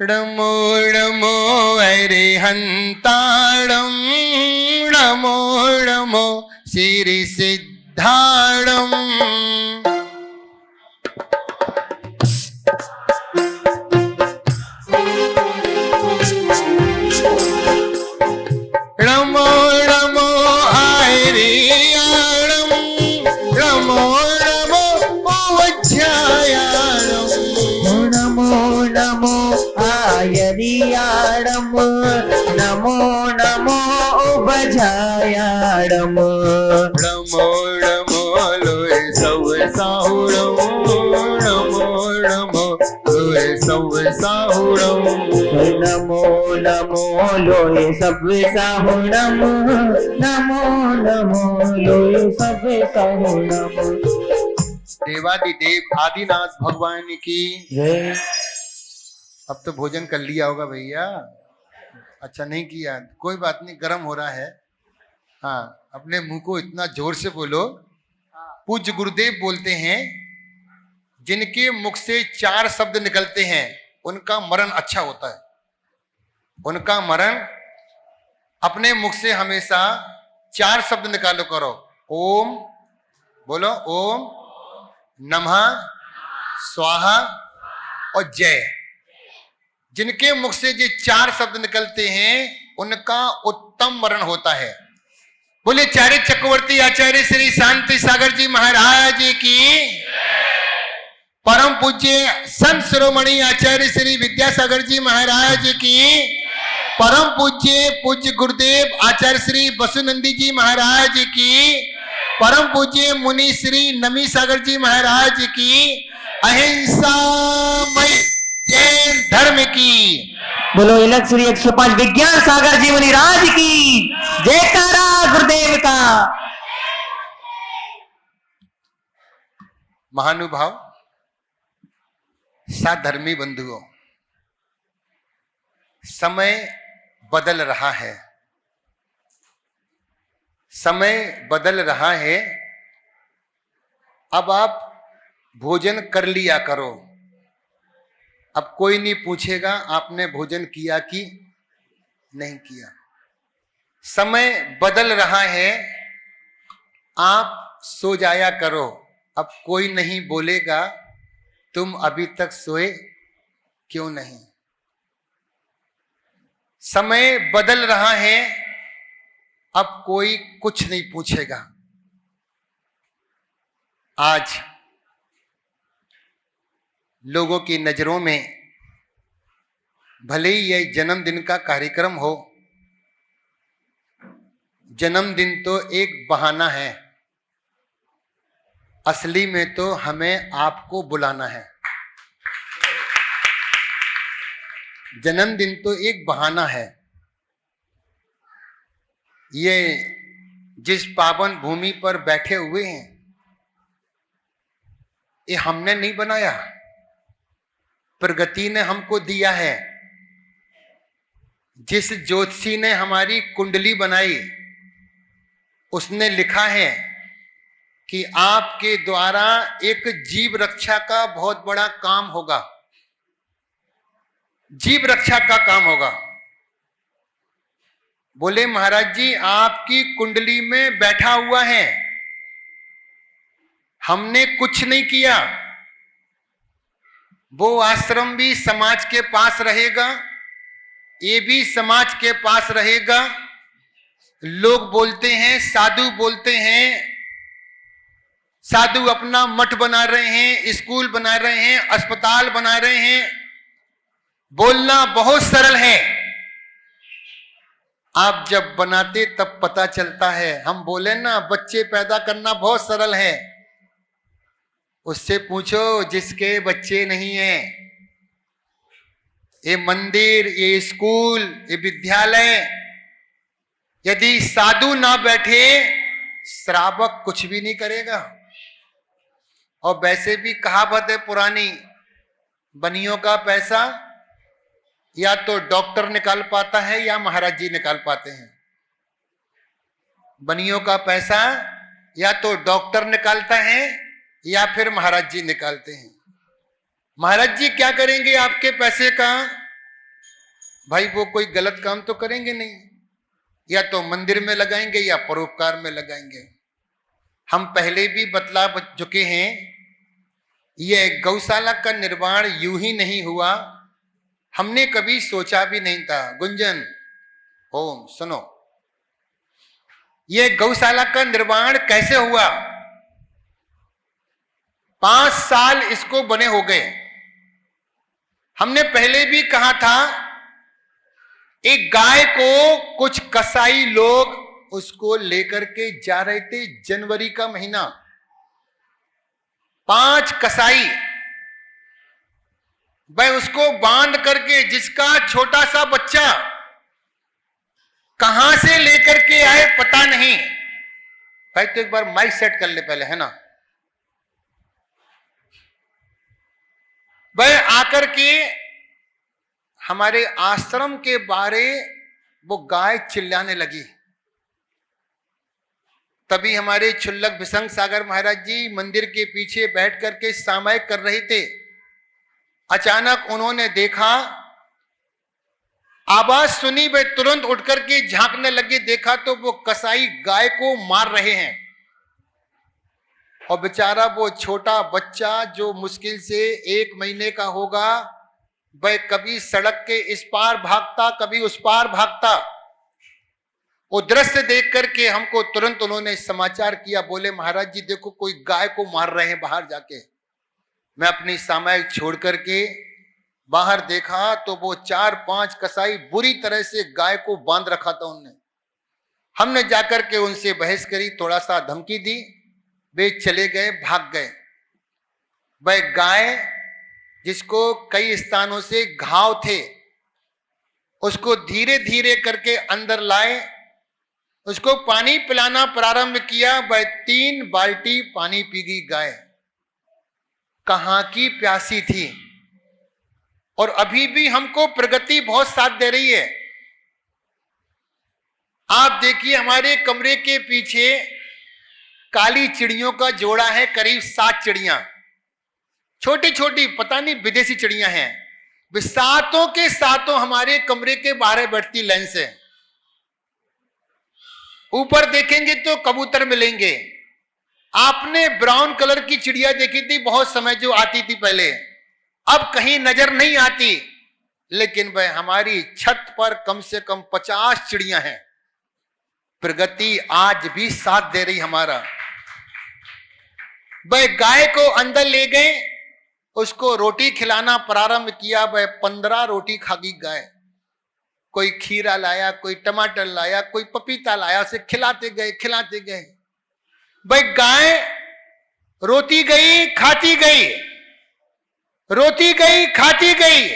नमो नमो अरिहंताणं नमो नमो श्रीसिद्धाणम् नमो नमो आयरियाणं नमो नमो उवज्झायाणं नमो नमो आयरियाणं नमो नमो उभजायाणं नमो नमो लोय सव साहुणं नमो नमो लोय सव साहुणं नमो नमो लोय सब साहुणं नमो नमो लोय सब साहुणं। देवादिदेव आदिनाथ भगवान की जय। अब तो भोजन कर लिया होगा भैया। अच्छा नहीं किया, कोई बात नहीं, गर्म हो रहा है। हाँ, अपने मुंह को इतना जोर से बोलो। पूज्य गुरुदेव बोलते हैं जिनके मुख से 4 शब्द निकलते हैं उनका मरण अच्छा होता है। उनका मरण, अपने मुख से हमेशा 4 शब्द निकालो करो। ओम बोलो, ओम नमः स्वाहा और जय। जिनके मुख से ये 4 शब्द निकलते हैं उनका उत्तम मरण होता है। बोले चार्य चक्रवर्ती आचार्य श्री शांति सागर जी महाराज की, परम पूज्य संत शिरोमणि आचार्य श्री विद्यासागर जी महाराज की, परम पूज्य गुरुदेव आचार्य श्री वसुनंदी जी महाराज की, परम पूज्य मुनि श्री नमी सागर जी महाराज की, अहिंसामय जैन धर्म की। बोलो इलक श्री 105 विज्ञान सागर जी मुनि राज की जयकारा गुरुदेव का। महानुभाव साधर्मी बंधुओं, समय बदल रहा है, समय बदल रहा है। अब आप भोजन कर लिया करो। अब कोई नहीं पूछेगा आपने भोजन किया कि नहीं किया। समय बदल रहा है, आप सो जाया करो। अब कोई नहीं बोलेगा तुम अभी तक सोए क्यों नहीं। समय बदल रहा है, अब कोई कुछ नहीं पूछेगा। आज लोगों की नजरों में भले ही यह जन्मदिन का कार्यक्रम हो, जन्मदिन तो एक बहाना है, असली में तो हमें आपको बुलाना है। जन्मदिन तो एक बहाना है। ये जिस पावन भूमि पर बैठे हुए हैं ये हमने नहीं बनाया, प्रगति ने हमको दिया है। जिस ज्योतिषी ने हमारी कुंडली बनाई उसने लिखा है कि आपके द्वारा एक जीव रक्षा का बहुत बड़ा काम होगा, जीव रक्षा का काम होगा। बोले महाराज जी आपकी कुंडली में बैठा हुआ है, हमने कुछ नहीं किया। वो आश्रम भी समाज के पास रहेगा, ये भी समाज के पास रहेगा। लोग बोलते हैं, साधु बोलते हैं, साधु अपना मठ बना रहे हैं, स्कूल बना रहे हैं, अस्पताल बना रहे हैं। बोलना बहुत सरल है, आप जब बनाते तब पता चलता है। हम बोले ना बच्चे पैदा करना बहुत सरल है, उससे पूछो जिसके बच्चे नहीं हैं। ये मंदिर, ये स्कूल, ये विद्यालय, यदि साधु ना बैठे श्रावक कुछ भी नहीं करेगा। और वैसे भी कहावत है पुरानी, बनियों का पैसा या तो डॉक्टर निकाल पाता है या महाराज जी निकाल पाते हैं। बनियों का पैसा या तो डॉक्टर निकालता है या फिर महाराज जी निकालते हैं। महाराज जी क्या करेंगे आपके पैसे का? भाई वो कोई गलत काम तो करेंगे नहीं, या तो मंदिर में लगाएंगे या परोपकार में लगाएंगे। हम पहले भी बतला चुके हैं, यह गौशाला का निर्माण यूं ही नहीं हुआ, हमने कभी सोचा भी नहीं था। गुंजन ओम सुनो, यह गौशाला का निर्माण कैसे हुआ? 5 साल इसको बने हो गए। हमने पहले भी कहा था, एक गाय को कुछ कसाई लोग उसको लेकर के जा रहे थे, जनवरी का महीना, 5 कसाई, वह उसको बांध करके, जिसका छोटा सा बच्चा कहां से लेकर के आए पता नहीं। भाई तो एक बार माइक सेट कर ले पहले, है ना। वह आकर के हमारे आश्रम के बारे वो गाय चिल्लाने लगी। तभी हमारे क्षुल्लक भिसंग सागर महाराज जी मंदिर के पीछे बैठ करके सामायिक कर रहे थे। अचानक उन्होंने देखा, आवाज सुनी, वे तुरंत उठ करके झांकने लगे। देखा तो वो कसाई गाय को मार रहे हैं, और बेचारा वो छोटा बच्चा जो मुश्किल से 1 महीने का होगा, वह कभी सड़क के इस पार भागता, कभी उस पार भागता। वो दृश्य देख करके हमको तुरंत उन्होंने समाचार किया। बोले महाराज जी देखो, कोई गाय को मार रहे हैं बाहर जाके। मैं अपनी सामायिक छोड़ करके बाहर देखा तो वो 4-5 कसाई बुरी तरह से गाय को बांध रखा था उनने। हमने जाकर के उनसे बहस करी, थोड़ा सा धमकी दी, वे चले गए, भाग गए। वह गाय जिसको कई स्थानों से घाव थे, उसको धीरे धीरे करके अंदर लाए, उसको पानी पिलाना प्रारंभ किया। वह 3 बाल्टी पानी पी गई गाय। कहां की प्यासी थी। और अभी भी हमको प्रगति बहुत साथ दे रही है। आप देखिए, हमारे कमरे के पीछे काली चिड़ियों का जोड़ा है, करीब 7 चिड़ियां, छोटी छोटी, पता नहीं विदेशी चिड़ियां हैं। वे सातों के सातों हमारे कमरे के बाहर बैठती लाइन से। ऊपर देखेंगे तो कबूतर मिलेंगे। आपने ब्राउन कलर की चिड़िया देखी थी बहुत समय, जो आती थी पहले, अब कहीं नजर नहीं आती। लेकिन वह हमारी छत पर कम से कम 50 चिड़ियां हैं। प्रगति आज भी साथ दे रही हमारा। वह गाय को अंदर ले गए, उसको रोटी खिलाना प्रारंभ किया। वह 15 रोटी खा गई गाय। कोई खीरा लाया, कोई टमाटर लाया, कोई पपीता लाया, उसे खिलाते गए खिलाते गए। भाई गाय रोती गई खाती गई, रोती गई खाती गई।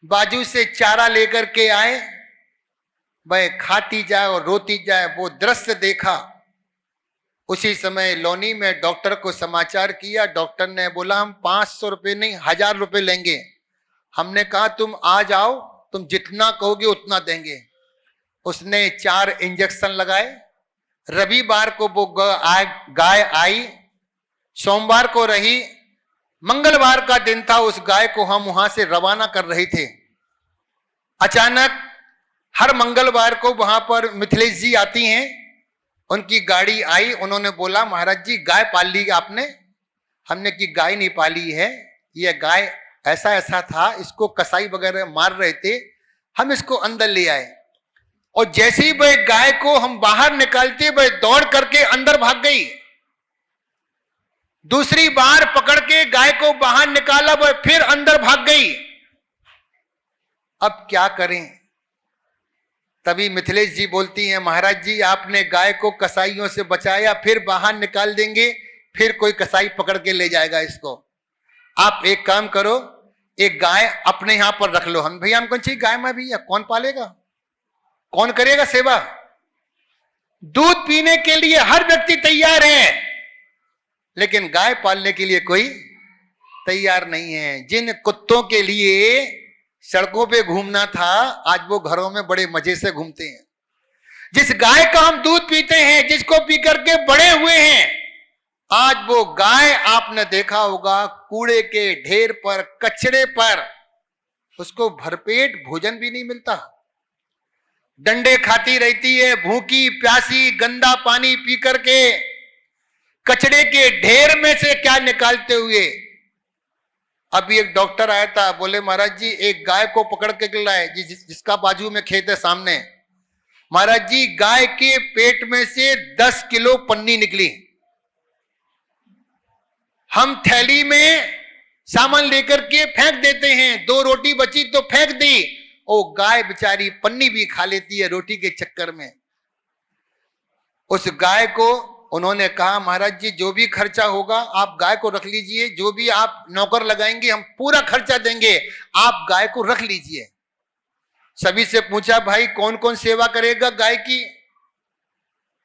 बाजू से चारा लेकर के आए, वह खाती जाए और रोती जाए। वो दृश्य देखा। उसी समय लोनी में डॉक्टर को समाचार किया। डॉक्टर ने बोला हम 500 रुपये नहीं 1000 रुपये लेंगे। हमने कहा तुम आ जाओ, तुम जितना कहोगे उतना देंगे। उसने 4 इंजेक्शन लगाए। रविवार को वो गाय आई, सोमवार को रही, मंगलवार का दिन था। उस गाय को हम वहां से रवाना कर रहे थे। अचानक हर मंगलवार को वहां पर मिथिलेश जी आती हैं, उनकी गाड़ी आई। उन्होंने बोला महाराज जी गाय पाल ली आपने? हमने की गाय नहीं पाली है, यह गाय ऐसा ऐसा था, इसको कसाई वगैरह मार रहे थे, हम इसको अंदर ले आए। और जैसे ही वह गाय को हम बाहर निकालते, वह दौड़ करके अंदर भाग गई। दूसरी बार पकड़ के गाय को बाहर निकाला, वह फिर अंदर भाग गई। अब क्या करें? तभी मिथिलेश जी बोलती हैं महाराज जी आपने गाय को कसाईयों से बचाया, फिर बाहर निकाल देंगे, फिर कोई कसाई पकड़ के ले जाएगा इसको। आप एक काम करो, एक गाय अपने यहां पर रख लो। हम भैया हमको चाहिए गाय में भैया, कौन पालेगा, कौन करेगा सेवा? दूध पीने के लिए हर व्यक्ति तैयार है, लेकिन गाय पालने के लिए कोई तैयार नहीं है। जिन कुत्तों के लिए सड़कों पे घूमना था, आज वो घरों में बड़े मजे से घूमते हैं। जिस गाय का हम दूध पीते हैं, जिसको पी करके बड़े हुए हैं, आज वो गाय आपने देखा होगा कूड़े के ढेर पर, कचरे पर उसको भरपेट भोजन भी नहीं मिलता, डंडे खाती रहती है, भूखी प्यासी, गंदा पानी पी करके, कचड़े के ढेर में से क्या निकालते हुए। अभी एक डॉक्टर आया था, बोले महाराज जी एक गाय को पकड़ के लाए जिसका बाजू में खेत है सामने। महाराज जी गाय के पेट में से 10 किलो पन्नी निकली। हम थैली में सामान लेकर के फेंक देते हैं, 2 रोटी बची तो फेंक दी, वो गाय बेचारी पन्नी भी खा लेती है रोटी के चक्कर में। उस गाय को उन्होंने कहा महाराज जी जो भी खर्चा होगा आप गाय को रख लीजिए, जो भी आप नौकर लगाएंगे हम पूरा खर्चा देंगे, आप गाय को रख लीजिए। सभी से पूछा भाई कौन कौन सेवा करेगा गाय की।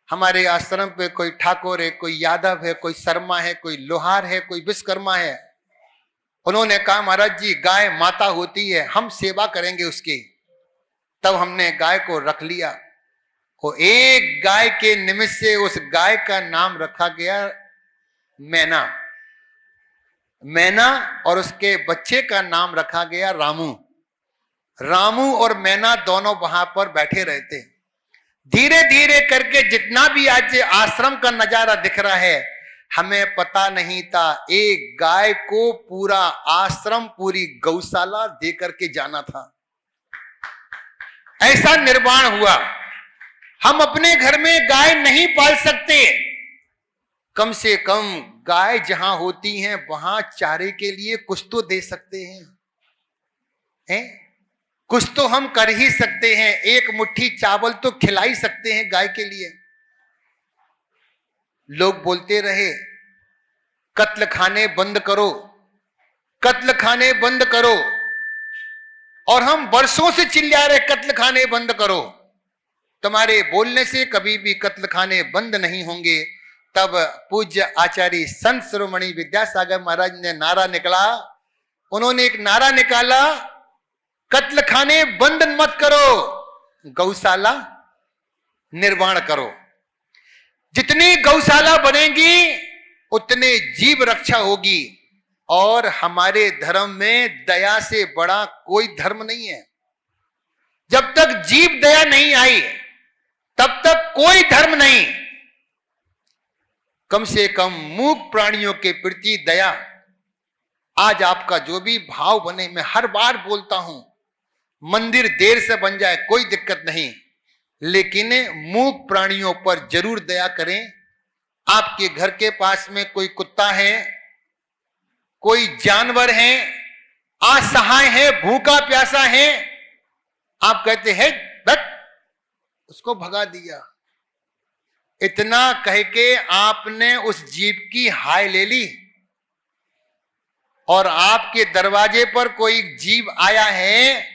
हमारे आश्रम पे कोई ठाकुर है, कोई यादव है, कोई शर्मा है, कोई लोहार है, कोई विश्वकर्मा है। उन्होंने कहा महाराज जी गाय माता होती है, हम सेवा करेंगे उसकी। तब हमने गाय को रख लिया। वो एक गाय के निमित्त से उस गाय का नाम रखा गया मैना। मैना और उसके बच्चे का नाम रखा गया रामू। रामू और मैना दोनों वहां पर बैठे रहते। धीरे धीरे करके जितना भी आज आश्रम का नजारा दिख रहा है, हमें पता नहीं था एक गाय को पूरा आश्रम, पूरी गौशाला दे करके जाना था। ऐसा निर्माण हुआ। हम अपने घर में गाय नहीं पाल सकते, कम से कम गाय जहां होती हैं वहां चारे के लिए कुछ तो दे सकते हैं? कुछ तो हम कर ही सकते हैं, एक मुट्ठी चावल तो खिला ही सकते हैं गाय के लिए। लोग बोलते रहे कत्ल खाने बंद करो, कत्ल खाने बंद करो, और हम वर्षों से चिल्ला रहे कत्ल खाने बंद करो। तुम्हारे बोलने से कभी भी कत्ल खाने बंद नहीं होंगे। तब पूज्य आचार्य संत शिरोमणि विद्यासागर महाराज ने नारा निकला, उन्होंने एक नारा निकाला, कत्ल खाने बंद मत करो, गौशाला निर्माण करो। जितनी गौशाला बनेगी उतने जीव रक्षा होगी। और हमारे धर्म में दया से बड़ा कोई धर्म नहीं है। जब तक जीव दया नहीं आई तब तक कोई धर्म नहीं। कम से कम मूक प्राणियों के प्रति दया। आज आपका जो भी भाव बने, मैं हर बार बोलता हूं, मंदिर देर से बन जाए कोई दिक्कत नहीं, लेकिन मूक प्राणियों पर जरूर दया करें। आपके घर के पास में कोई कुत्ता है, कोई जानवर है, असहाय है, भूखा प्यासा है, आप कहते हैं बट उसको भगा दिया। इतना कह के आपने उस जीव की हाय ले ली। और आपके दरवाजे पर कोई जीव आया है,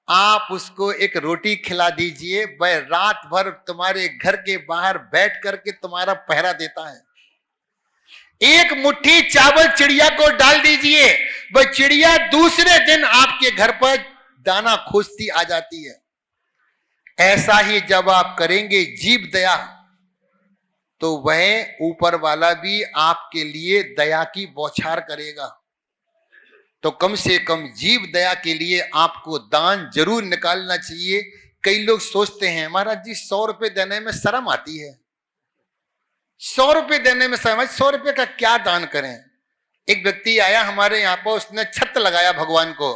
आप उसको एक रोटी खिला दीजिए, वह रात भर तुम्हारे घर के बाहर बैठ करके तुम्हारा पहरा देता है। एक मुट्ठी चावल चिड़िया को डाल दीजिए, वह चिड़िया दूसरे दिन आपके घर पर दाना खोजती आ जाती है। ऐसा ही जब आप करेंगे जीव दया, तो वह ऊपर वाला भी आपके लिए दया की बौछार करेगा। तो कम से कम जीव दया के लिए आपको दान जरूर निकालना चाहिए। कई लोग सोचते हैं महाराज जी 100 रुपए देने में शर्म आती है, 100 रुपए देने में शर्म, 100 रुपए का क्या दान करें। एक व्यक्ति आया हमारे यहाँ पर, उसने छत लगाया भगवान को।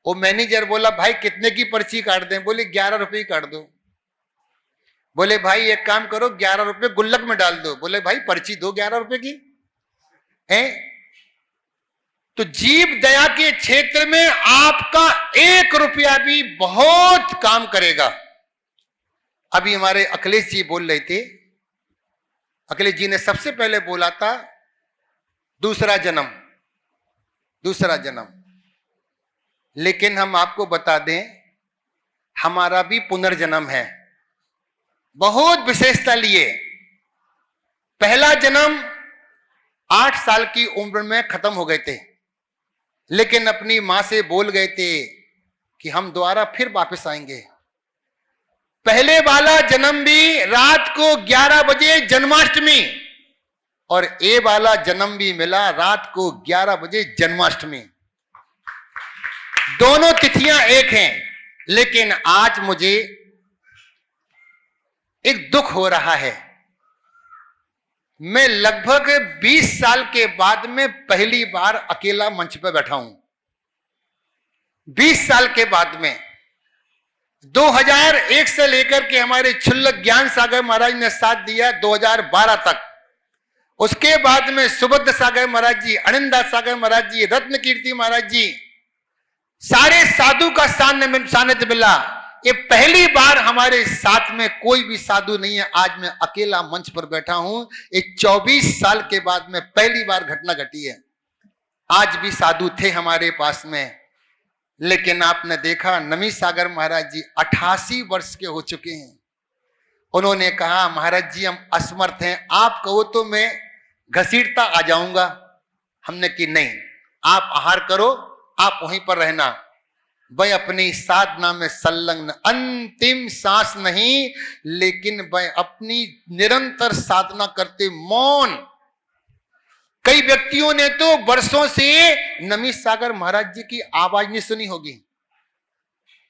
वो मैनेजर बोला भाई कितने की पर्ची काट दें? बोले 11 रुपए ही काट दो। बोले भाई एक काम करो 11 रुपए गुल्लक में डाल दो। बोले भाई पर्ची दो 11 रुपए की है। तो जीव दया के क्षेत्र में आपका 1 रुपया भी बहुत काम करेगा। अभी हमारे अखिलेश जी बोल रहे थे, अखिलेश जी ने सबसे पहले बोला था दूसरा जन्म, दूसरा जन्म। लेकिन हम आपको बता दें हमारा भी पुनर्जन्म है, बहुत विशेषता लिए। पहला जन्म 8 साल की उम्र में खत्म हो गए थे, लेकिन अपनी मां से बोल गए थे कि हम दोबारा फिर वापस आएंगे। पहले वाला जन्म भी रात को 11 बजे जन्माष्टमी, और ये वाला जन्म भी मिला रात को 11 बजे जन्माष्टमी। दोनों तिथियां एक हैं, लेकिन आज मुझे एक दुख हो रहा है। मैं लगभग 20 साल के बाद में पहली बार अकेला मंच पर बैठा हूं। 20 साल के बाद में 2001 से लेकर के हमारे क्षुल्लक ज्ञान सागर महाराज ने साथ दिया 2012 तक। उसके बाद में सुभद्र सागर महाराज जी, अनिंदा सागर महाराज जी, रत्न कीर्ति महाराज जी, सारे साधु का सानिध्य मिला। ये पहली बार हमारे साथ में कोई भी साधु नहीं है। आज मैं अकेला मंच पर बैठा हूं। ये 24 साल के बाद में पहली बार घटना घटी है। आज भी साधु थे हमारे पास में, लेकिन आपने देखा नमी सागर महाराज जी 88 वर्ष के हो चुके हैं। उन्होंने कहा महाराज जी हम असमर्थ हैं, आप कहो तो मैं घसीटता आ जाऊंगा। हमने कि नहीं, आप आहार करो, आप वहीं पर रहना। वह अपनी साधना में संलग्न, अंतिम सांस नहीं, लेकिन वह अपनी निरंतर साधना करते मौन। कई व्यक्तियों ने तो वर्षों से नमी सागर महाराज जी की आवाज नहीं सुनी होगी।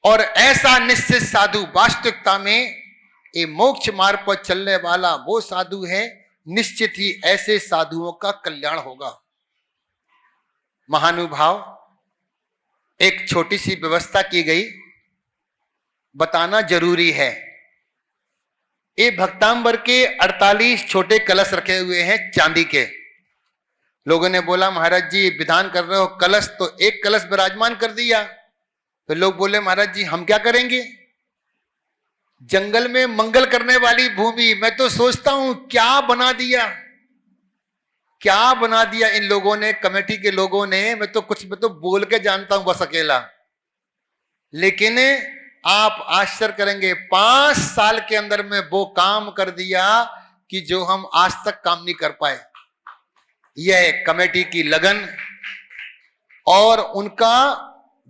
और ऐसा निश्चित साधु वास्तविकता में ये मोक्ष मार्ग पर चलने वाला वो साधु है। निश्चित ही ऐसे साधुओं का कल्याण होगा। महानुभाव, एक छोटी सी व्यवस्था की गई, बताना जरूरी है। ये भक्तांबर के 48 छोटे कलश रखे हुए हैं चांदी के। लोगों ने बोला महाराज जी विधान कर रहे हो, कलश तो एक कलश विराजमान कर दिया। तो लोग बोले महाराज जी हम क्या करेंगे, जंगल में मंगल करने वाली भूमि, मैं तो सोचता हूं क्या बना दिया, क्या बना दिया इन लोगों ने, कमेटी के लोगों ने। मैं तो बोल के जानता हूं बस अकेला। लेकिन आप आश्चर्य करेंगे, 5 साल के अंदर में वो काम कर दिया कि जो हम आज तक काम नहीं कर पाए। यह कमेटी की लगन और उनका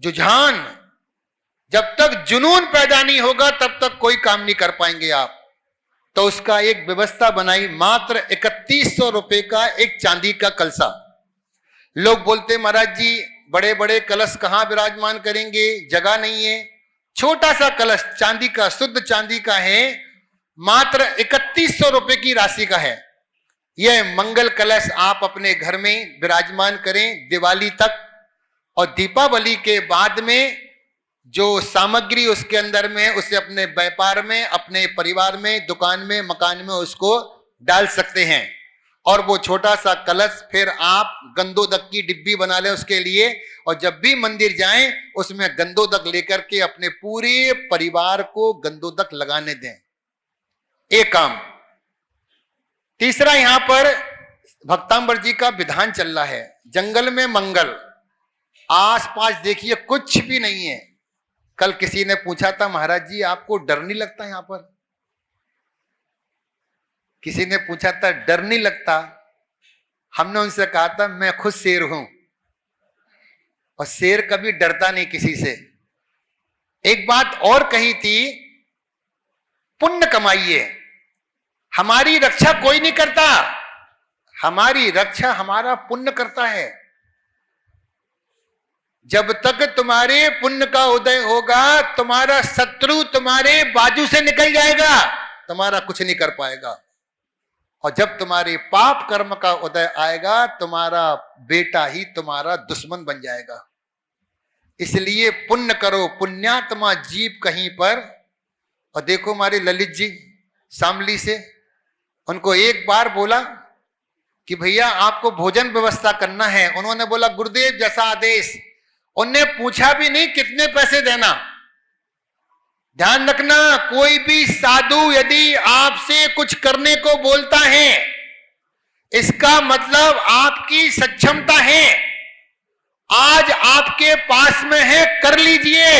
रुझान। जब तक जुनून पैदा नहीं होगा तब तक कोई काम नहीं कर पाएंगे आप। तो उसका एक व्यवस्था बनाई, मात्र 3100 रुपए का एक चांदी का कलसा। लोग बोलते महाराज जी बड़े बड़े कलश कहां विराजमान करेंगे, जगह नहीं है। छोटा सा कलश चांदी का, शुद्ध चांदी का है, मात्र 3100 रुपए की राशि का है। यह मंगल कलश आप अपने घर में विराजमान करें दिवाली तक, और दीपावली के बाद में जो सामग्री उसके अंदर में, उसे अपने व्यापार में, अपने परिवार में, दुकान में, मकान में उसको डाल सकते हैं। और वो छोटा सा कलश फिर आप गंदोदक की डिब्बी बना लें उसके लिए, और जब भी मंदिर जाएं उसमें गंदोदक लेकर के अपने पूरे परिवार को गंदोदक लगाने दें। एक काम। तीसरा, यहां पर भक्तांबर जी का विधान चल रहा है, जंगल में मंगल। आसपास देखिए कुछ भी नहीं है। कल किसी ने पूछा था महाराज जी आपको डर नहीं लगता यहां पर? किसी ने पूछा था डर नहीं लगता? हमने उनसे कहा था मैं खुद शेर हूं, और शेर कभी डरता नहीं किसी से। एक बात और कही थी, पुण्य कमाइए। हमारी रक्षा कोई नहीं करता, हमारी रक्षा हमारा पुण्य करता है। जब तक तुम्हारे पुण्य का उदय होगा, तुम्हारा शत्रु तुम्हारे बाजू से निकल जाएगा, तुम्हारा कुछ नहीं कर पाएगा। और जब तुम्हारे पाप कर्म का उदय आएगा, तुम्हारा बेटा ही तुम्हारा दुश्मन बन जाएगा। इसलिए पुण्य करो, पुण्यात्मा जीव कहीं पर। और देखो हमारे ललित जी शामली से, उनको एक बार बोला कि भैया आपको भोजन व्यवस्था करना है। उन्होंने बोला गुरुदेव जैसा आदेश। उनने पूछा भी नहीं कितने पैसे देना। ध्यान रखना, कोई भी साधु यदि आपसे कुछ करने को बोलता है, इसका मतलब आपकी सक्षमता है, आज आपके पास में है, कर लीजिए।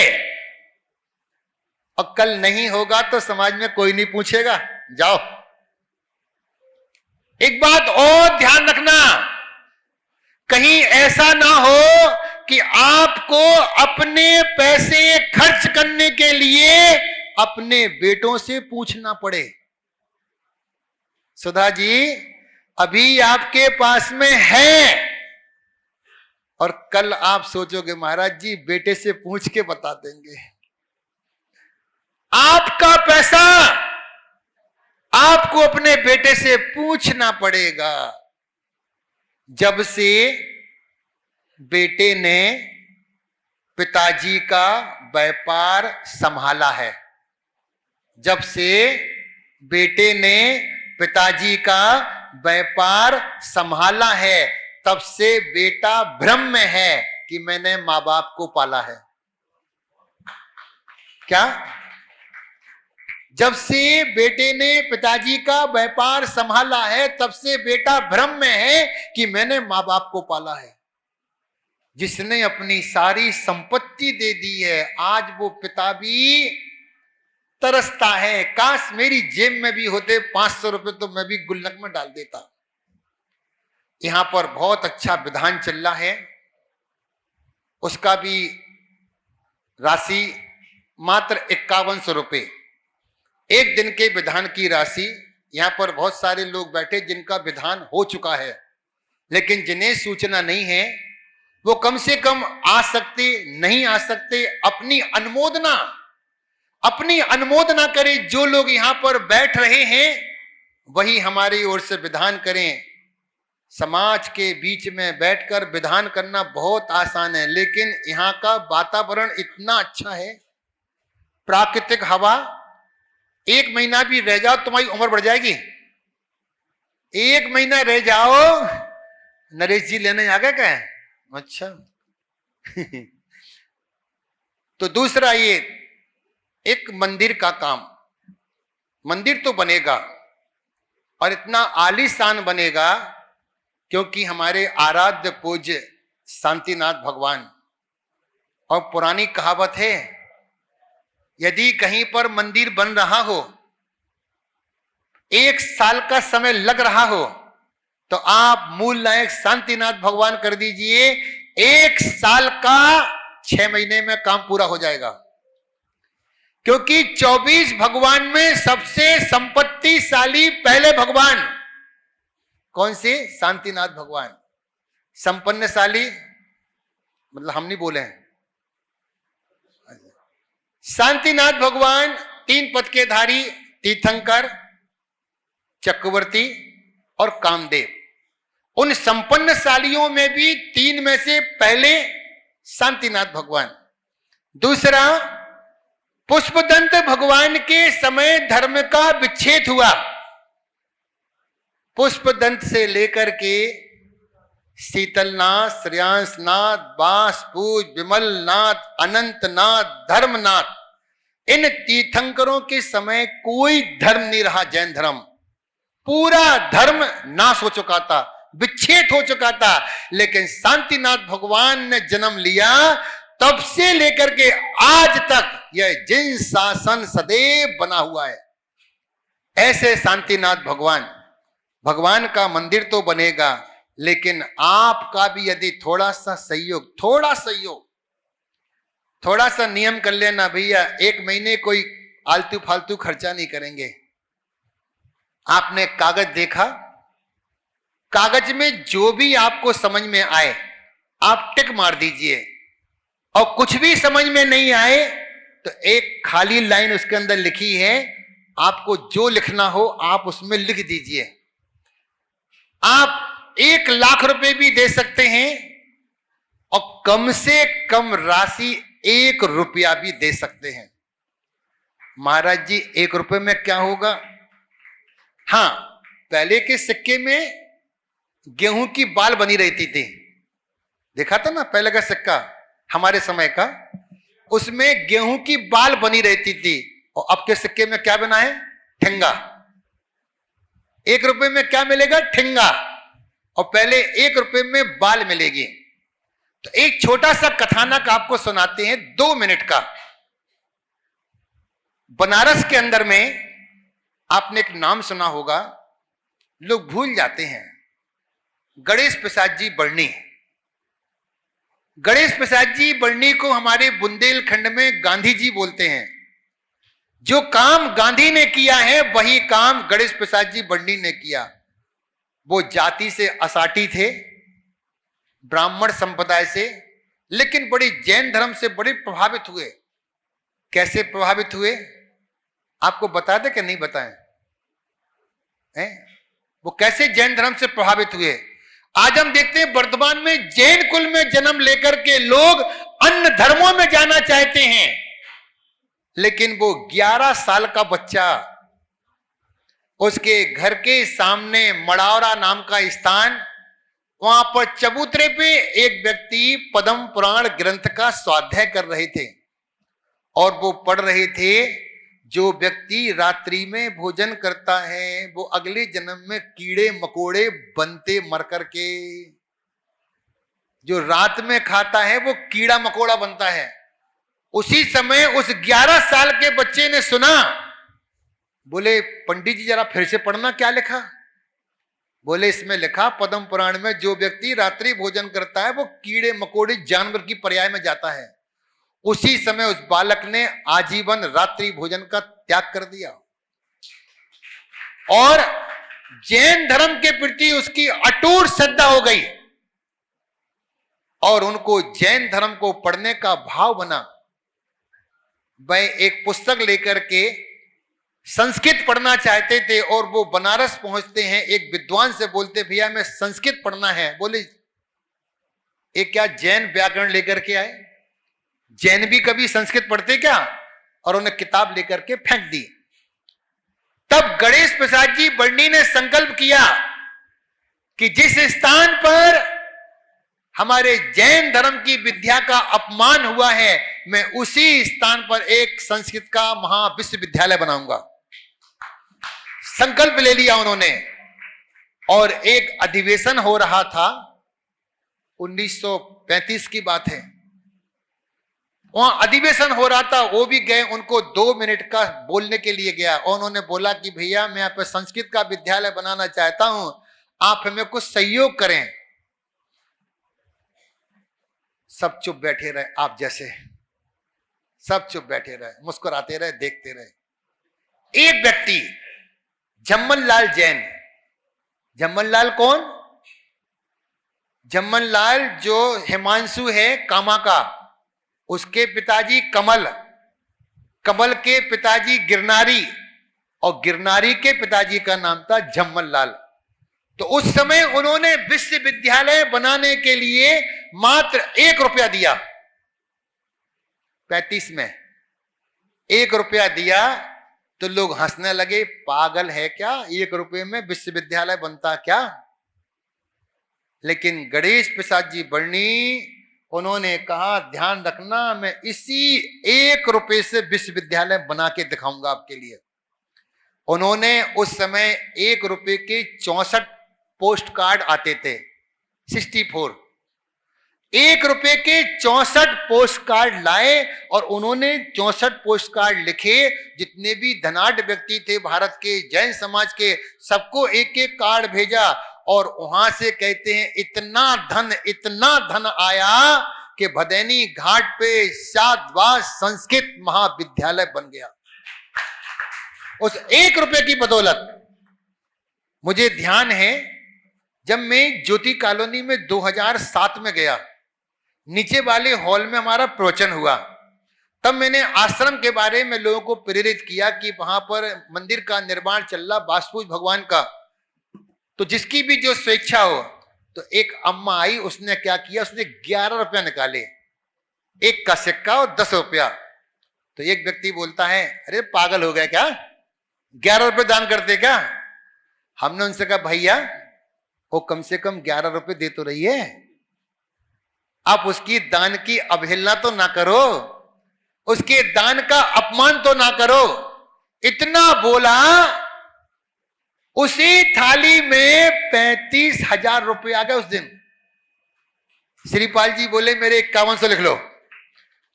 और कल नहीं होगा तो समाज में कोई नहीं पूछेगा, जाओ। एक बात और ध्यान रखना, कहीं ऐसा ना हो कि आपको अपने पैसे खर्च करने के लिए अपने बेटों से पूछना पड़े। सुधा जी अभी आपके पास में है, और कल आप सोचोगे महाराज जी बेटे से पूछ के बता देंगे। आपका पैसा आपको अपने बेटे से पूछना पड़ेगा। जब से बेटे ने पिताजी का व्यापार संभाला है, जब से बेटे ने पिताजी का व्यापार संभाला है, तब से बेटा भ्रम में है कि मैंने मां बाप को पाला है। क्या? जब से बेटे ने पिताजी का व्यापार संभाला है, तब से बेटा भ्रम में है कि मैंने मां बाप को पाला है। जिसने अपनी सारी संपत्ति दे दी है, आज वो पिता भी तरसता है, काश मेरी जेब में भी होते 500 रुपए तो मैं भी गुल्लक में डाल देता। यहां पर बहुत अच्छा विधान चल रहा है, उसका भी राशि मात्र 5100 रुपए, एक दिन के विधान की राशि। यहां पर बहुत सारे लोग बैठे जिनका विधान हो चुका है, लेकिन जिन्हें सूचना नहीं है वो कम से कम आ सकते, नहीं आ सकते, अपनी अनुमोदना करें। जो लोग यहां पर बैठ रहे हैं वही हमारी ओर से विधान करें। समाज के बीच में बैठकर विधान करना बहुत आसान है, लेकिन यहां का वातावरण इतना अच्छा है, प्राकृतिक हवा। 1 महीना भी रह जाओ तुम्हारी उम्र बढ़ जाएगी। 1 महीना रह जाओ। नरेश जी लेने आ गए क्या? अच्छा तो दूसरा, ये एक मंदिर का काम, मंदिर तो बनेगा और इतना आलीशान बनेगा क्योंकि हमारे आराध्य पूज्य शांतिनाथ भगवान, और पुरानी कहावत है, यदि कहीं पर मंदिर बन रहा हो, 1 साल का समय लग रहा हो, तो आप मूल नायक शांतिनाथ भगवान कर दीजिए, 1 साल का 6 महीने में काम पूरा हो जाएगा। क्योंकि 24 भगवान में सबसे संपत्तिशाली पहले भगवान कौन से? शांतिनाथ भगवान। संपन्नशाली मतलब हम नहीं बोले हैं। शांतिनाथ भगवान 3 पद के धारी, तीर्थंकर, चक्रवर्ती और कामदेव। उन संपन्नशालियों में भी 3 में से पहले शांतिनाथ भगवान। दूसरा, पुष्पदंत भगवान के समय धर्म का विच्छेद हुआ। पुष्पदंत से लेकर के शीतलनाथ, श्रेयांसनाथ, बांसपूज, विमलनाथ, अनंतनाथ, धर्मनाथ, इन तीर्थंकरों के समय कोई धर्म नहीं रहा। जैन धर्म, पूरा धर्म नाश हो चुका था, विच्छेद हो चुका था। लेकिन शांतिनाथ भगवान ने जन्म लिया, तब से लेकर के आज तक यह जिन शासन सदैव बना हुआ है। ऐसे शांतिनाथ भगवान का मंदिर तो बनेगा, लेकिन आपका भी यदि थोड़ा सा सहयोग, थोड़ा सा नियम कर लेना भैया, 1 महीने कोई आलतू फालतू खर्चा नहीं करेंगे। आपने कागज देखा, कागज में जो भी आपको समझ में आए आप टिक मार दीजिए, और कुछ भी समझ में नहीं आए तो एक खाली लाइन उसके अंदर लिखी है, आपको जो लिखना हो आप उसमें लिख दीजिए। आप 1 लाख रुपए भी दे सकते हैं और कम से कम राशि 1 रुपया भी दे सकते हैं। महाराज जी 1 रुपए में क्या होगा? हाँ, पहले के सिक्के में गेहूं की बाल बनी रहती थी, देखा था ना पहले का सिक्का हमारे समय का, उसमें गेहूं की बाल बनी रहती थी। और अब के सिक्के में क्या बना है? ठेंगा। 1 रुपए में क्या मिलेगा? ठेंगा। और पहले 1 रुपए में बाल मिलेगी। तो एक छोटा सा कथानक आपको सुनाते हैं, 2 मिनट का। बनारस के अंदर में आपने एक नाम सुना होगा, लोग भूल जाते हैं, गणेश प्रसाद जी बर्नी। गणेश प्रसाद जी बर्नी को हमारे बुंदेलखंड में गांधी जी बोलते हैं। जो काम गांधी ने किया है वही काम गणेश प्रसाद जी बर्नी ने किया। वो जाति से असाटी थे, ब्राह्मण संप्रदाय से, लेकिन बड़ी जैन धर्म से बड़े प्रभावित हुए। कैसे प्रभावित हुए आपको बता दे कि नहीं बताएं? वो कैसे जैन धर्म से प्रभावित हुए? आज हम देखते हैं वर्तमान में जैन कुल में जन्म लेकर के लोग अन्य धर्मों में जाना चाहते हैं, लेकिन वो 11 साल का बच्चा, उसके घर के सामने मड़ौरा नाम का स्थान, वहां पर चबूतरे पे एक व्यक्ति पद्म पुराण ग्रंथ का स्वाध्याय कर रहे थे और वो पढ़ रहे थे, जो व्यक्ति रात्रि में भोजन करता है वो अगले जन्म में कीड़े मकोड़े बनते मर करके, जो रात में खाता है वो कीड़ा मकोड़ा बनता है। उसी समय उस 11 साल के बच्चे ने सुना, बोले पंडित जी जरा फिर से पढ़ना, क्या लिखा? बोले इसमें लिखा पद्म पुराण में जो व्यक्ति रात्रि भोजन करता है वो कीड़े मकोड़े जानवर की पर्याय में जाता है। उसी समय उस बालक ने आजीवन रात्रि भोजन का त्याग कर दिया और जैन धर्म के प्रति उसकी अटूट श्रद्धा हो गई और उनको जैन धर्म को पढ़ने का भाव बना। वह एक पुस्तक लेकर के संस्कृत पढ़ना चाहते थे और वो बनारस पहुंचते हैं, एक विद्वान से बोलते भैया मैं संस्कृत पढ़ना है। बोले एक क्या जैन व्याकरण लेकर के आए? जैन भी कभी संस्कृत पढ़ते क्या? और उन्हें किताब लेकर के फेंक दी। तब गणेश प्रसाद जी बर्नी ने संकल्प किया कि जिस स्थान पर हमारे जैन धर्म की विद्या का अपमान हुआ है, मैं उसी स्थान पर एक संस्कृत का महाविश्वविद्यालय बनाऊंगा। संकल्प ले लिया उन्होंने और एक अधिवेशन हो रहा था, 1935 की बात है। वहां अधिवेशन हो रहा था, वो भी गए, उनको 2 मिनट का बोलने के लिए गया और उन्होंने बोला कि भैया मैं यहाँ पे संस्कृत का विद्यालय बनाना चाहता हूं, आप हमें कुछ सहयोग करें। सब चुप बैठे रहे, आप जैसे सब चुप बैठे रहे, मुस्कुराते रहे, देखते रहे। एक व्यक्ति झम्मन लाल जैन, झम्मन लाल कौन? झम्मन लाल जो हिमांशु है कामा का, उसके पिताजी कमल, कमल के पिताजी गिरनारी और गिरनारी के पिताजी का नाम था झम्मन लाल। तो उस समय उन्होंने विश्वविद्यालय बनाने के लिए मात्र 1 रुपया दिया। 35 में 1 रुपया दिया तो लोग हंसने लगे, पागल है क्या, 1 रुपये में विश्वविद्यालय बनता क्या? लेकिन गणेश प्रसाद जी बर्नी, उन्होंने कहा ध्यान रखना मैं इसी 1 रुपये से विश्वविद्यालय बना के दिखाऊंगा आपके लिए। उन्होंने उस समय 1 रुपये के 64 पोस्ट कार्ड आते थे, 64। 1 रुपये के 64 पोस्ट कार्ड लाए और उन्होंने 64 पोस्ट कार्ड लिखे। जितने भी धनाढ्य व्यक्ति थे भारत के जैन समाज के, सबको एक एक कार्ड भेजा और वहां से कहते हैं इतना धन आया कि भदैनी घाट पे शादवास संस्कृत महाविद्यालय बन गया उस 1 रुपये की बदौलत। मुझे ध्यान है जब मैं ज्योति कॉलोनी में 2007 में गया, नीचे वाले हॉल में हमारा प्रवचन हुआ, तब मैंने आश्रम के बारे में लोगों को प्रेरित किया कि वहां पर मंदिर का निर्माण चल रहा, वास्तु भगवान का, तो जिसकी भी जो स्वेच्छा हो। तो एक अम्मा आई, उसने क्या किया, उसने 11 रुपया निकाले, 1 का सिक्का और 10 रुपया। तो एक व्यक्ति बोलता है अरे पागल हो गया क्या, 11 रुपये दान करते क्या? हमने उनसे कहा भैया वो कम से कम 11 रुपये दे तो रही है, आप उसकी दान की अवहेलना तो ना करो, उसके दान का अपमान तो ना करो। इतना बोला, उसी थाली में 35,000 रुपये आ गए उस दिन। श्रीपाल जी बोले मेरे 5100 लिख लो,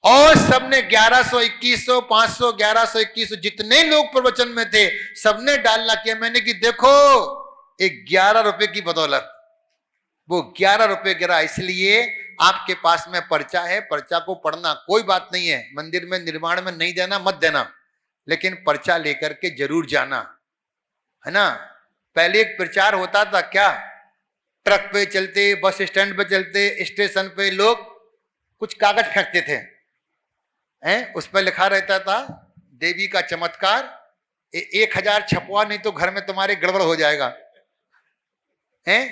और सबने 1100, 2100, 500, 1100, 2100, जितने लोग प्रवचन में थे सबने डालना किया। मैंने कि देखो 11 रुपए की बदौलत वो 11 रुपए गिरा। इसलिए आपके पास में पर्चा है, पर्चा को पढ़ना, कोई बात नहीं है, मंदिर में निर्माण में नहीं देना मत देना, लेकिन पर्चा लेकर के जरूर जाना, है ना। पहले एक प्रचार होता था क्या, ट्रक पे चलते, बस स्टैंड पे चलते, स्टेशन पे लोग कुछ कागज फेंकते थे, हैं, उस पर लिखा रहता था देवी का चमत्कार, 1000 छपवा, नहीं तो घर में तुम्हारे गड़बड़ हो जाएगा, हैं।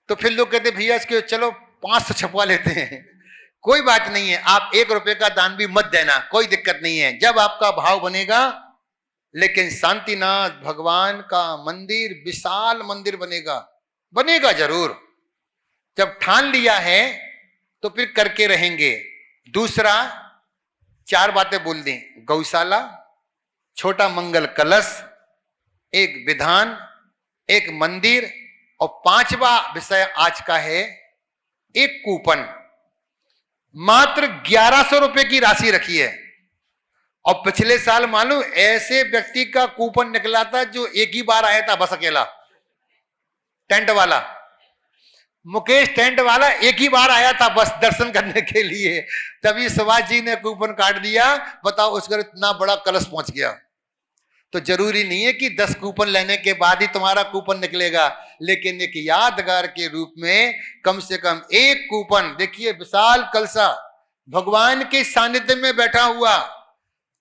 तो फिर लोग कहते भैया इसके चलो 500 छपवा लेते हैं। कोई बात नहीं है, आप 1 रुपए का दान भी मत देना, कोई दिक्कत नहीं है, जब आपका भाव बनेगा। लेकिन शांतिनाथ भगवान का मंदिर विशाल मंदिर बनेगा, बनेगा जरूर। जब ठान लिया है तो फिर करके रहेंगे। दूसरा 4 बातें बोल दी, गौशाला, छोटा मंगल कलश, एक विधान, एक मंदिर, और 5वां विषय आज का है एक कूपन। मात्र 1100 रुपए की राशि रखी है। और पिछले साल मालूम ऐसे व्यक्ति का कूपन निकला था जो एक ही बार आया था बस अकेला, टेंट वाला, मुकेश टेंट वाला एक ही बार आया था बस दर्शन करने के लिए, तभी सुभाष जी ने कूपन काट दिया। बताओ उस घर इतना बड़ा कलश पहुंच गया। तो जरूरी नहीं है कि 10 कूपन लेने के बाद ही तुम्हारा कूपन निकलेगा, लेकिन एक यादगार के रूप में कम से कम एक कूपन। देखिए विशाल कलसा, भगवान के सानिध्य में बैठा हुआ,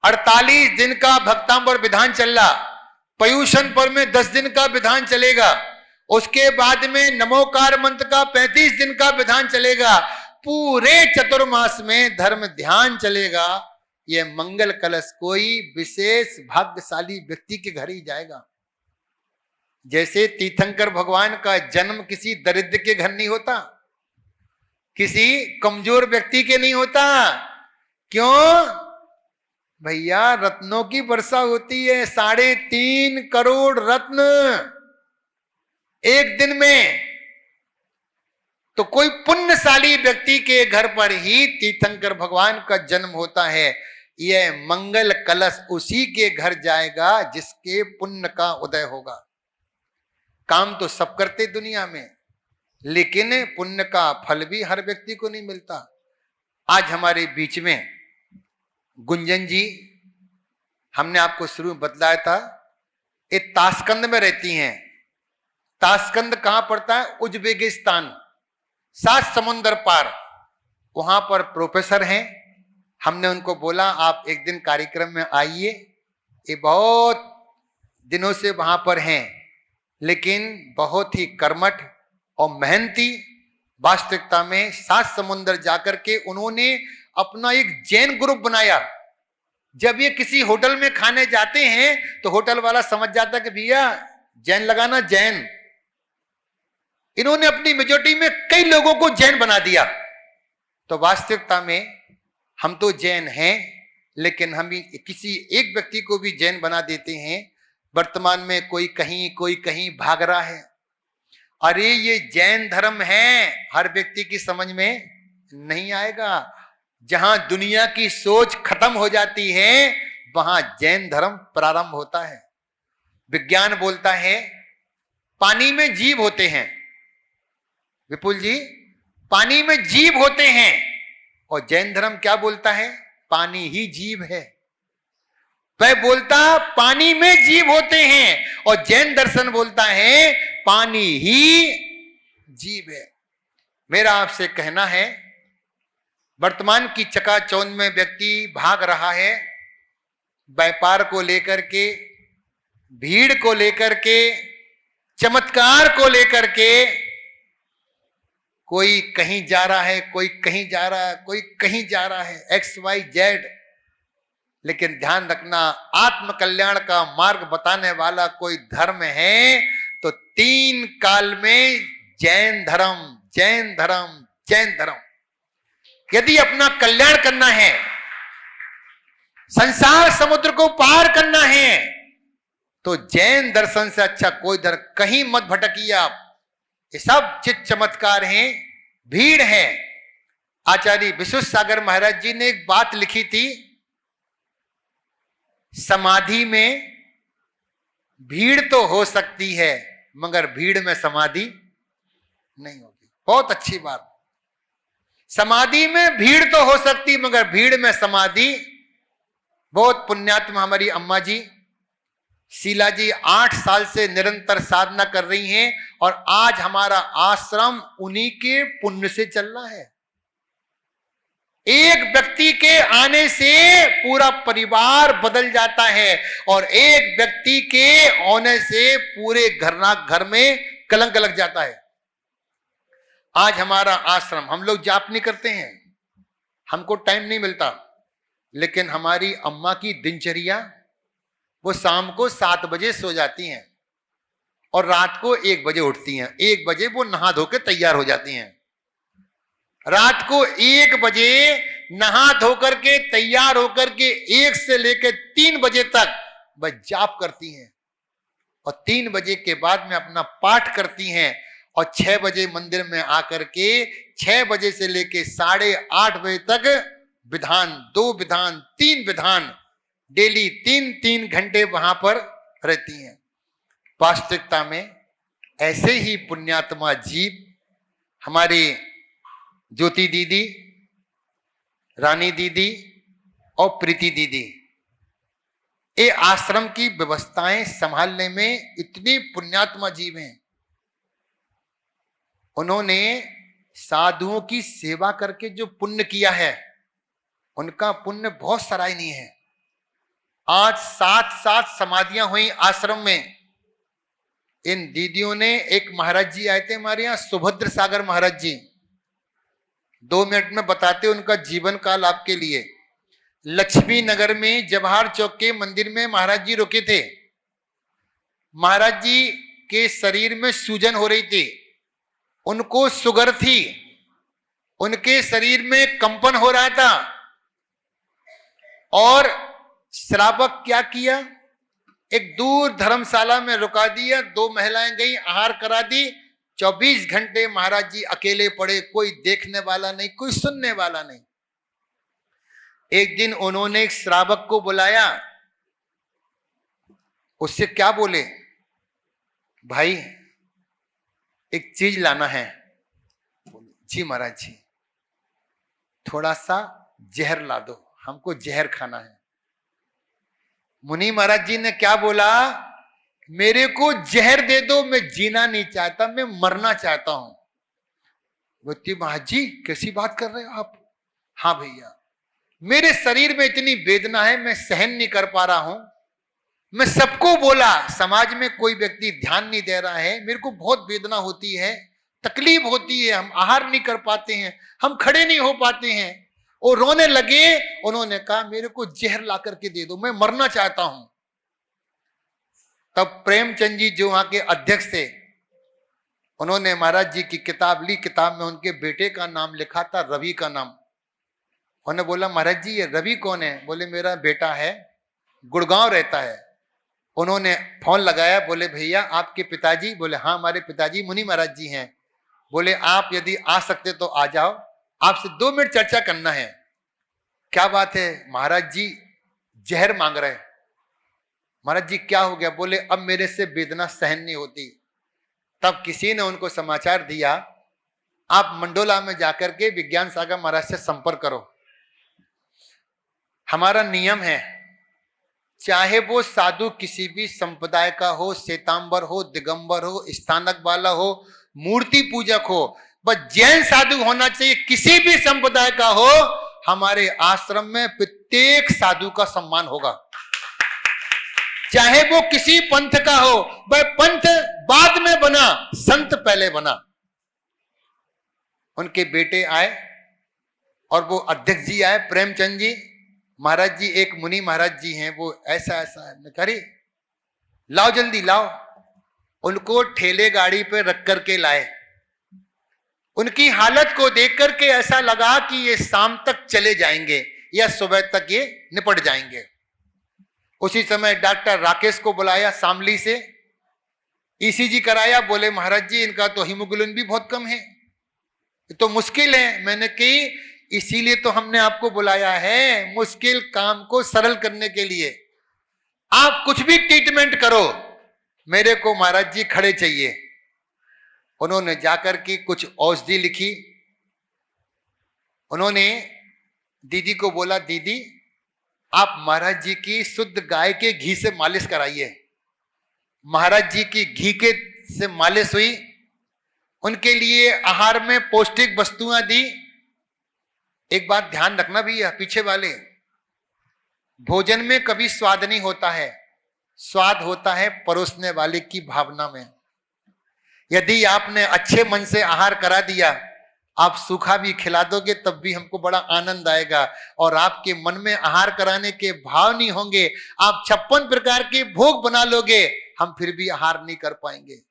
48 दिन का भक्तांबर विधान चल रहा, पयूषण पर्व में 10 दिन का विधान चलेगा, उसके बाद में नमोकार मंत्र का 35 दिन का विधान चलेगा, पूरे चतुर्मास में धर्म ध्यान चलेगा। यह मंगल कलश कोई विशेष भाग्यशाली व्यक्ति के घर ही जाएगा। जैसे तीर्थंकर भगवान का जन्म किसी दरिद्र के घर नहीं होता, किसी कमजोर व्यक्ति के नहीं होता। क्यों भैया? रत्नों की वर्षा होती है, 3.5 करोड़ रत्न एक दिन में। तो कोई पुण्यशाली व्यक्ति के घर पर ही तीर्थंकर भगवान का जन्म होता है। यह मंगल कलश उसी के घर जाएगा जिसके पुण्य का उदय होगा। काम तो सब करते दुनिया में, लेकिन पुण्य का फल भी हर व्यक्ति को नहीं मिलता। आज हमारे बीच में गुंजन जी, हमने आपको शुरू में बतलाया था, ये ताशकंद में रहती हैं। ताशकंद कहां पड़ता है? उज्बेकिस्तान, 7 समुंदर पार। वहां पर प्रोफेसर हैं। हमने उनको बोला आप एक दिन कार्यक्रम में आइए। ये बहुत दिनों से वहां पर हैं, लेकिन बहुत ही कर्मठ और मेहनती। वास्तविकता में 7 समुंदर जाकर के उन्होंने अपना एक जैन ग्रुप बनाया। जब ये किसी होटल में खाने जाते हैं तो होटल वाला समझ जाता कि भैया जैन लगाना, जैन। इन्होंने अपनी मेजोरिटी में कई लोगों को जैन बना दिया। तो वास्तविकता में हम तो जैन हैं, लेकिन हम किसी एक व्यक्ति को भी जैन बना देते हैं। वर्तमान में कोई कहीं भाग रहा है। अरे ये जैन धर्म है, हर व्यक्ति की समझ में नहीं आएगा। जहां दुनिया की सोच खत्म हो जाती है वहां जैन धर्म प्रारंभ होता है। विज्ञान बोलता है पानी में जीव होते हैं, विपुल जी, पानी में जीव होते हैं। और जैन धर्म क्या बोलता है? पानी ही जीव है। वह बोलता पानी में जीव होते हैं, और जैन दर्शन बोलता है पानी ही जीव है। मेरा आपसे कहना है, वर्तमान की चकाचौंध में व्यक्ति भाग रहा है व्यापार को लेकर के, भीड़ को लेकर के, चमत्कार को लेकर के। कोई कहीं जा रहा है, कोई कहीं जा रहा है, कोई कहीं जा रहा है, XYZ। लेकिन ध्यान रखना, आत्म कल्याण का मार्ग बताने वाला कोई धर्म है तो 3 काल में जैन धर्म, जैन धर्म, जैन धर्म। यदि अपना कल्याण करना है, संसार समुद्र को पार करना है, तो जैन दर्शन से अच्छा कोई धर्म। कहीं मत भटकिए आप। ये सब चित चमत्कार हैं, भीड़ है। आचार्य विश्वेश्वर सागर महाराज जी ने एक बात लिखी थी, समाधि में भीड़ तो हो सकती है मगर भीड़ में समाधि नहीं होगी। बहुत अच्छी बात। समाधि में भीड़ तो हो सकती मगर भीड़ में समाधि। बहुत पुण्यात्मा हमारी अम्मा जी, शीला जी 8 साल से निरंतर साधना कर रही हैं और आज हमारा आश्रम उन्हीं के पुण्य से चल रहा है। एक व्यक्ति के आने से पूरा परिवार बदल जाता है और एक व्यक्ति के होने से पूरे घर में कलंक लग जाता है। आज हमारा आश्रम, हम लोग जाप नहीं करते हैं, हमको टाइम नहीं मिलता, लेकिन हमारी अम्मा की दिनचर्या, वो शाम को 7 बजे सो जाती हैं और रात को 1 बजे उठती हैं। 1 बजे वो नहा धो के तैयार हो जाती हैं। रात को 1 बजे नहा धोकर के तैयार होकर के 1 से लेकर 3 बजे तक वह जाप करती हैं और 3 बजे के बाद में अपना पाठ करती हैं और 6 बजे मंदिर में आकर के 6 बजे से लेकर 8:30 बजे तक विधान, 2 विधान, 3 विधान डेली 3-3 घंटे वहां पर रहती हैं। वास्तविकता में ऐसे ही पुण्यात्मा जीव हमारे ज्योति दीदी, रानी दीदी और प्रीति दीदी, ये आश्रम की व्यवस्थाएं संभालने में इतनी पुण्यात्मा जीव हैं। उन्होंने साधुओं की सेवा करके जो पुण्य किया है, उनका पुण्य बहुत सराहनीय है। आज 7 समाधियां हुई आश्रम में। इन दीदियों ने, एक महाराज जी आए थे हमारे यहां, सुभद्र सागर महाराज जी, 2 मिनट में बताते उनका जीवन काल आपके लिए। लक्ष्मी नगर में जवाहर चौक के मंदिर में महाराज जी रुके थे। महाराज जी के शरीर में सूजन हो रही थी, उनको शुगर थी, उनके शरीर में कंपन हो रहा था और श्रावक क्या किया, एक दूर धर्मशाला में रुका दिया। 2 महिलाएं गई, आहार करा दी। 24 घंटे महाराज जी अकेले पड़े, कोई देखने वाला नहीं, कोई सुनने वाला नहीं। एक दिन उन्होंने एक श्रावक को बुलाया, उससे क्या बोले, भाई एक चीज लाना है। जी महाराज जी, थोड़ा सा जहर ला दो, हमको जहर खाना है। मुनि महाराज जी ने क्या बोला, मेरे को जहर दे दो, मैं जीना नहीं चाहता, मैं मरना चाहता हूं। बोलती महाराज जी कैसी बात कर रहे हो आप। हाँ भैया, मेरे शरीर में इतनी वेदना है, मैं सहन नहीं कर पा रहा हूं। मैं सबको बोला, समाज में कोई व्यक्ति ध्यान नहीं दे रहा है, मेरे को बहुत वेदना होती है, तकलीफ होती है, हम आहार नहीं कर पाते हैं, हम खड़े नहीं हो पाते हैं। और रोने लगे। उन्होंने कहा मेरे को जहर ला करके दे दो, मैं मरना चाहता हूं। तब प्रेमचंद जी जो वहां के अध्यक्ष थे, उन्होंने महाराज जी की किताब ली। किताब में उनके बेटे का नाम लिखा था, रवि का नाम। उन्होंने बोला महाराज जी ये रवि कौन है। बोले मेरा बेटा है, गुड़गांव रहता है। उन्होंने फोन लगाया, बोले भैया आपके पिताजी। बोले हाँ हमारे पिताजी मुनि महाराज जी हैं। बोले आप यदि आ सकते तो आ जाओ, आपसे 2 मिनट चर्चा करना है। क्या बात है। महाराज जी जहर मांग रहे हैं। महाराज जी क्या हो गया। बोले अब मेरे से वेदना सहन नहीं होती। तब किसी ने उनको समाचार दिया, आप मंडोला में जाकर के विज्ञान सागर महाराज से संपर्क करो। हमारा नियम है, चाहे वो साधु किसी भी संप्रदाय का हो, श्वेतांबर हो, दिगंबर हो, स्थानक वाला हो, मूर्ति पूजक हो, बस जैन साधु होना चाहिए। किसी भी संप्रदाय का हो, हमारे आश्रम में प्रत्येक साधु का सम्मान होगा। चाहे वो किसी पंथ का हो, वह पंथ बाद में बना, संत पहले बना। उनके बेटे आए और वो अध्यक्ष जी आए, प्रेमचंद जी। महाराज जी एक मुनि महाराज जी हैं, वो ऐसा ऐसा है। करे लाओ जल्दी लाओ। उनको ठेले गाड़ी पे रख करके लाए। उनकी हालत को देख करके ऐसा लगा कि ये शाम तक चले जाएंगे या सुबह तक ये निपट जाएंगे। उसी समय डॉक्टर राकेश को बुलाया शामली से, ईसीजी कराया। बोले महाराज जी इनका तो हीमोग्लोबिन भी बहुत कम है, तो मुश्किल है। मैंने कही इसीलिए तो हमने आपको बुलाया है, मुश्किल काम को सरल करने के लिए। आप कुछ भी ट्रीटमेंट करो, मेरे को महाराज जी खड़े चाहिए। उन्होंने जाकर के कुछ औषधि लिखी। उन्होंने दीदी को बोला, दीदी आप महाराज जी की शुद्ध गाय के घी से मालिश कराइए। महाराज जी की घी के से मालिश हुई, उनके लिए आहार में पौष्टिक वस्तुएं दी। एक बात ध्यान रखना भैया पीछे वाले, भोजन में कभी स्वाद नहीं होता है, स्वाद होता है परोसने वाले की भावना में। यदि आपने अच्छे मन से आहार करा दिया, आप सूखा भी खिला दोगे तब भी हमको बड़ा आनंद आएगा। और आपके मन में आहार कराने के भाव नहीं होंगे, आप 56 प्रकार के भोग बना लोगे, हम फिर भी आहार नहीं कर पाएंगे।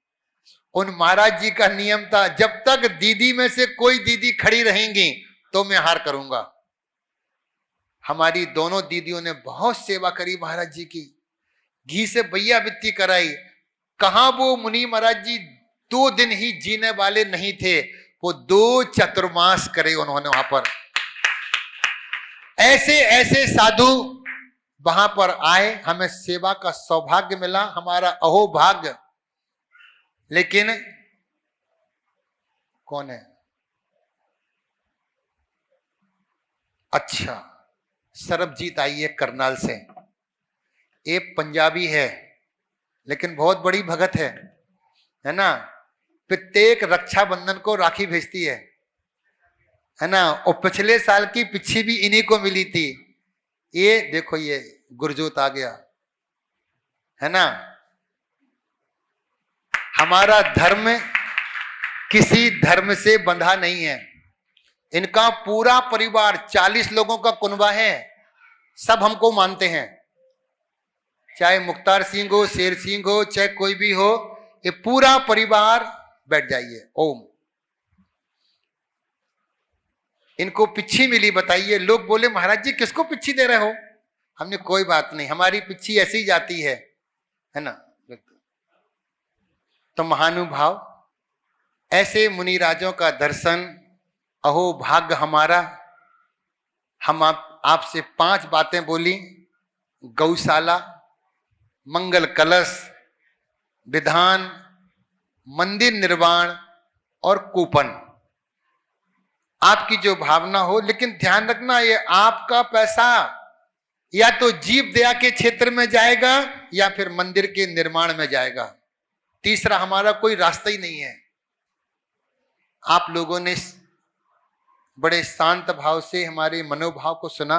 उन महाराज जी का नियम था, जब तक दीदी में से कोई दीदी खड़ी रहेंगी तो मैं आहार करूंगा। हमारी दोनों दीदियों ने बहुत सेवा करी महाराज जी की, घी से बैया वित्ती कराई। कहां वो मुनि महाराज जी 2 दिन ही जीने वाले नहीं थे, वो 2 चतुर्मास करे उन्होंने वहां पर। ऐसे ऐसे साधु वहां पर आए, हमें सेवा का सौभाग्य मिला, हमारा अहोभाग्य। लेकिन कौन है? अच्छा, सरबजीत आई है करनाल से, एक पंजाबी है लेकिन बहुत बड़ी भगत है ना। प्रत्येक रक्षाबंधन को राखी भेजती है ना। और पिछले साल की पिच्छी भी इन्हीं को मिली थी। ये देखो, ये गुरजोत आ गया है ना। हमारा धर्म किसी धर्म से बंधा नहीं है। इनका पूरा परिवार 40 लोगों का कुनबा है, सब हमको मानते हैं। चाहे मुख्तार सिंह हो, शेर सिंह हो, चाहे कोई भी हो, ये पूरा परिवार बैठ जाइए। ओम। इनको पिच्छी मिली, बताइए। लोग बोले महाराज जी किसको पिच्छी दे रहे हो? हमने कोई बात नहीं, हमारी पिच्छी ऐसी जाती है ना। तो महानुभाव, ऐसे मुनि राजों का दर्शन, अहो भाग्य हमारा। हम आपसे 5 बातें बोली, गौशाला, मंगल कलश, विधान, मंदिर निर्माण और कूपन। आपकी जो भावना हो, लेकिन ध्यान रखना ये आपका पैसा या तो जीव दया के क्षेत्र में जाएगा या फिर मंदिर के निर्माण में जाएगा। तीसरा हमारा कोई रास्ता ही नहीं है। आप लोगों ने बड़े शांत भाव से हमारे मनोभाव को सुना।